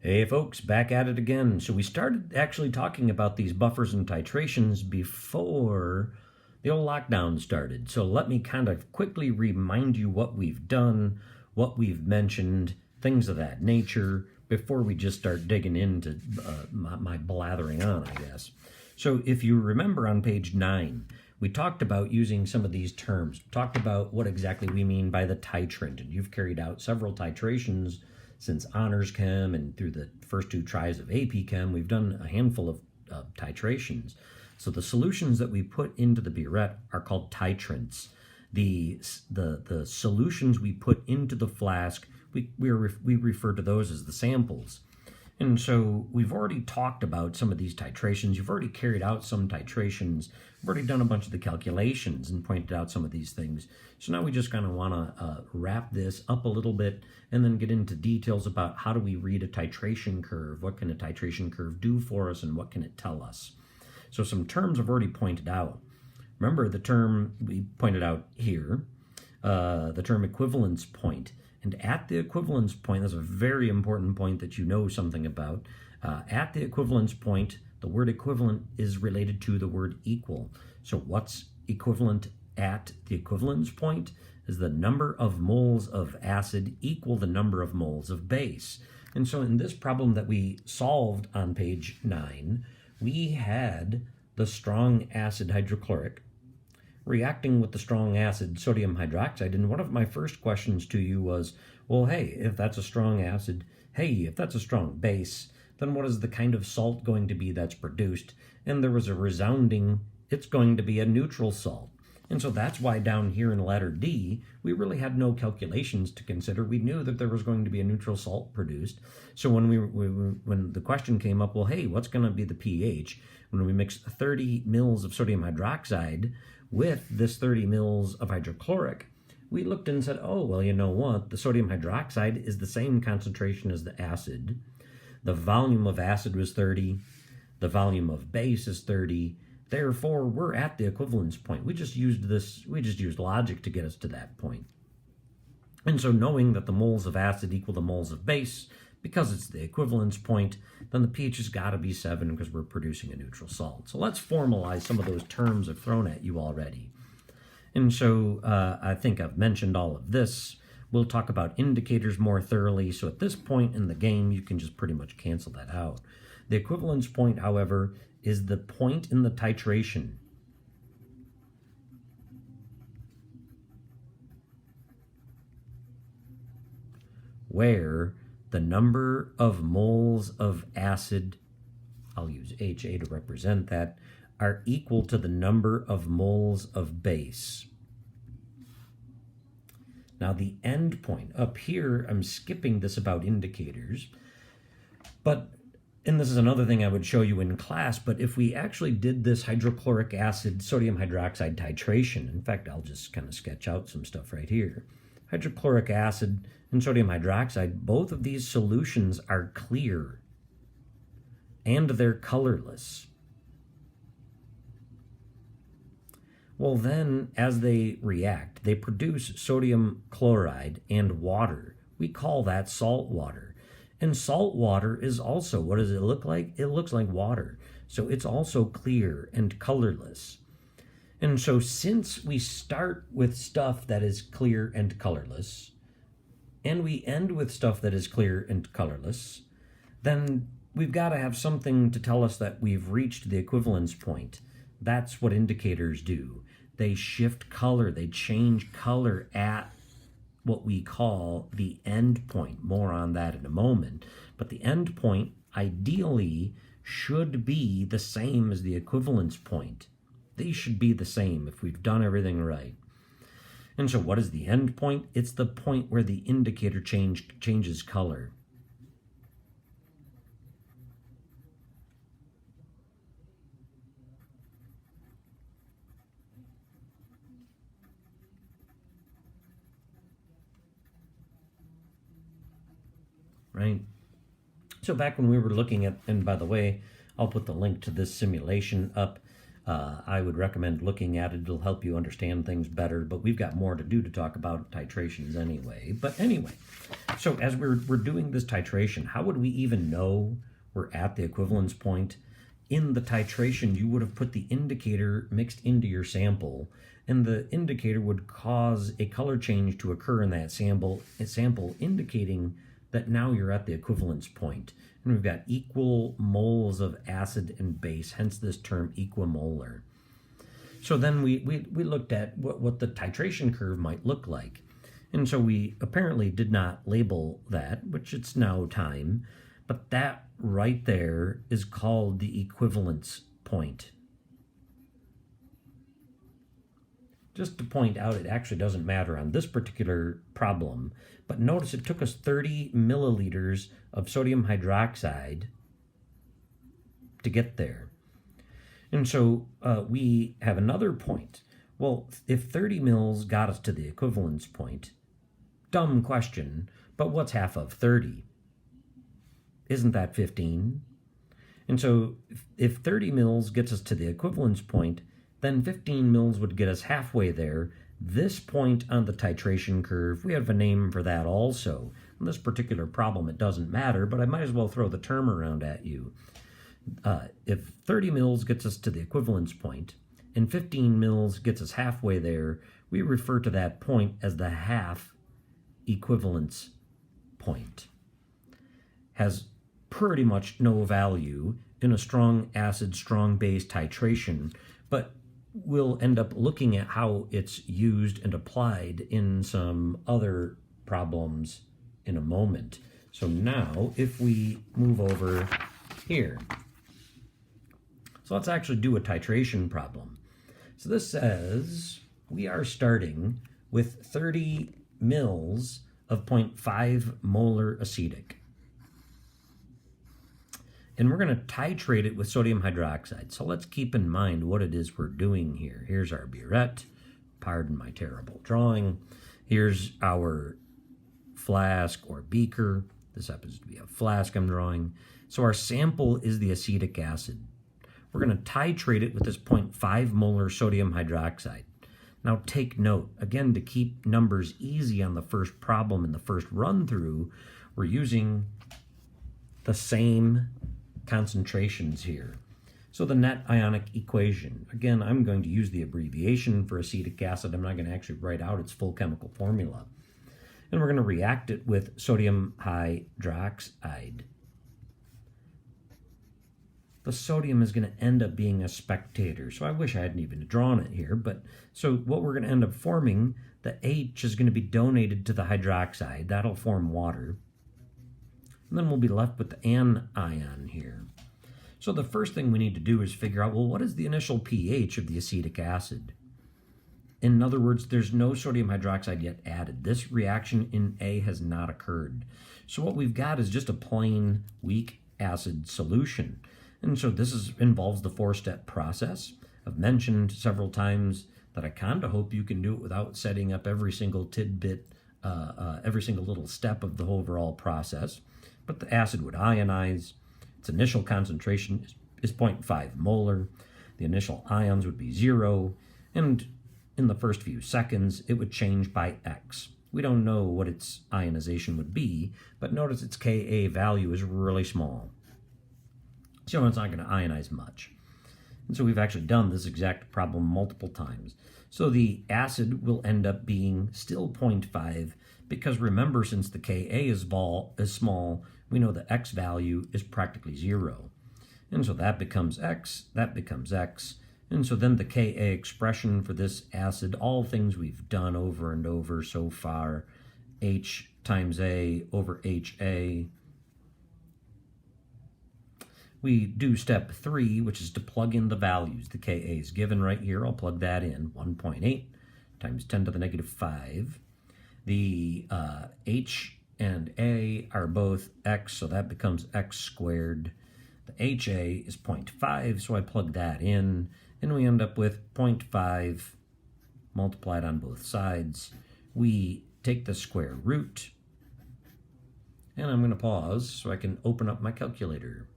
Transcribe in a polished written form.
Hey folks, back at it again. So we started actually talking about these buffers and titrations before the old lockdown started. So let me kind of quickly remind you what we've done, what we've mentioned, things of that nature, before we just start digging into my blathering on, I guess. So if you remember on page 9, we talked about using some of these terms, talked about what exactly we mean by the titrant, and you've carried out several titrations since Honors Chem and through the first 2 tries of AP Chem. We've done a handful of titrations. So the solutions that we put into the burette are called titrants. The solutions we put into the flask, we refer to those as the samples. And so we've already talked about some of these titrations. You've already carried out some titrations. We've already done a bunch of the calculations and pointed out some of these things. So now we just kind of want to wrap this up a little bit and then get into details about how do we read a titration curve, what can a titration curve do for us, and what can it tell us. So some terms I've already pointed out. Remember the term we pointed out here, the term equivalence point. And at the equivalence point, that's a very important point that you know something about. At the equivalence point, the word equivalent is related to the word equal. So what's equivalent at the equivalence point is the number of moles of acid equal the number of moles of base. And so in this problem that we solved on page 9, we had the strong acid hydrochloric reacting with the strong acid sodium hydroxide. And one of my first questions to you was, well, hey, if that's a strong acid, hey, if that's a strong base, then what is the kind of salt going to be that's produced? And there was a resounding, it's going to be a neutral salt. And so that's why down here in letter D, we really had no calculations to consider. We knew that there was going to be a neutral salt produced. So when the question came up, well, hey, what's going to be the pH? When we mix 30 mils of sodium hydroxide with this 30 mils of hydrochloric, we looked and said, oh, well, you know what? The sodium hydroxide is the same concentration as the acid. The volume of acid was 30. The volume of base is 30. Therefore, we're at the equivalence point. We just used logic to get us to that point. And so knowing that the moles of acid equal the moles of base, because it's the equivalence point, then the pH has got to be 7 because we're producing a neutral salt. So let's formalize some of those terms I've thrown at you already. And so I think I've mentioned all of this. We'll talk about indicators more thoroughly. So at this point in the game, you can just pretty much cancel that out. The equivalence point, however, is the point in the titration where the number of moles of acid, I'll use HA to represent that, are equal to the number of moles of base. Now the end point, up here, I'm skipping this about indicators, and this is another thing I would show you in class, but if we actually did this hydrochloric acid sodium hydroxide titration, in fact, I'll just kind of sketch out some stuff right here. Hydrochloric acid and sodium hydroxide, both of these solutions are clear and they're colorless. Well then, as they react, they produce sodium chloride and water. We call that salt water. And salt water is also, what does it look like? It looks like water. So it's also clear and colorless. And so since we start with stuff that is clear and colorless, and we end with stuff that is clear and colorless, then we've got to have something to tell us that we've reached the equivalence point. That's what indicators do. They shift color, they change color at what we call the end point. More on that in a moment. But the end point ideally should be the same as the equivalence point. These should be the same if we've done everything right. And so what is the end point? It's the point where the indicator changes color. Right? So back when we were looking at, and by the way, I'll put the link to this simulation up. I would recommend looking at it. It'll help you understand things better, but we've got more to do to talk about titrations anyway. But anyway, So as we're doing this titration, how would we even know we're at the equivalence point? In the titration, you would have put the indicator mixed into your sample, and the indicator would cause a color change to occur in that sample indicating that now you're at the equivalence point. And we've got equal moles of acid and base, hence this term equimolar. So then we looked at what the titration curve might look like. And so we apparently did not label that, which it's now time, but that right there is called the equivalence point. Just to point out, it actually doesn't matter on this particular problem, but notice it took us 30 milliliters of sodium hydroxide to get there. And so we have another point. Well, if 30 mils got us to the equivalence point, dumb question, but what's half of 30? Isn't that 15? And so if 30 mils gets us to the equivalence point, then 15 mils would get us halfway there. This point on the titration curve, we have a name for that also. In this particular problem, it doesn't matter, but I might as well throw the term around at you. If 30 mils gets us to the equivalence point, and 15 mils gets us halfway there, we refer to that point as the half equivalence point. Has pretty much no value in a strong acid, strong base titration, but we'll end up looking at how it's used and applied in some other problems in a moment. So now, if we move over here, so let's actually do a titration problem. So this says we are starting with 30 mils of 0.5 molar acetic. And we're going to titrate it with sodium hydroxide. So let's keep in mind what it is we're doing here. Here's our burette. Pardon my terrible drawing. Here's our flask or beaker. This happens to be a flask I'm drawing. So our sample is the acetic acid. We're going to titrate it with this 0.5 molar sodium hydroxide. Now take note, again, to keep numbers easy on the first problem in the first run through, we're using the same concentrations here. So the net ionic equation, again, I'm going to use the abbreviation for acetic acid. I'm not going to actually write out its full chemical formula. And we're going to react it with sodium hydroxide. The sodium is going to end up being a spectator. So I wish I hadn't even drawn it here, but so what we're going to end up forming, the H is going to be donated to the hydroxide. That'll form water. And then we'll be left with the anion here. So the first thing we need to do is figure out, well, what is the initial pH of the acetic acid? In other words, there's no sodium hydroxide yet added. This reaction in A has not occurred. So what we've got is just a plain weak acid solution. And so this involves the four-step process. I've mentioned several times that I kind of hope you can do it without setting up every single tidbit, every single little step of the overall process. But the acid would ionize. Its initial concentration is 0.5 molar. The initial ions would be 0. And in the first few seconds, it would change by X. We don't know what its ionization would be, but notice its Ka value is really small. So it's not going to ionize much. And so we've actually done this exact problem multiple times. So the acid will end up being still 0.5 because remember, since the Ka is small, we know the X value is practically 0. And so that becomes X, that becomes X. And so then the Ka expression for this acid, all things we've done over and over so far, H times A over HA. We do step 3, which is to plug in the values. The Ka is given right here. I'll plug that in. 1.8 times 10 to the negative 5. The H and A are both X, so that becomes X squared. The HA is 0.5, so I plug that in, and we end up with 0.5 multiplied on both sides. We take the square root, and I'm going to pause so I can open up my calculator.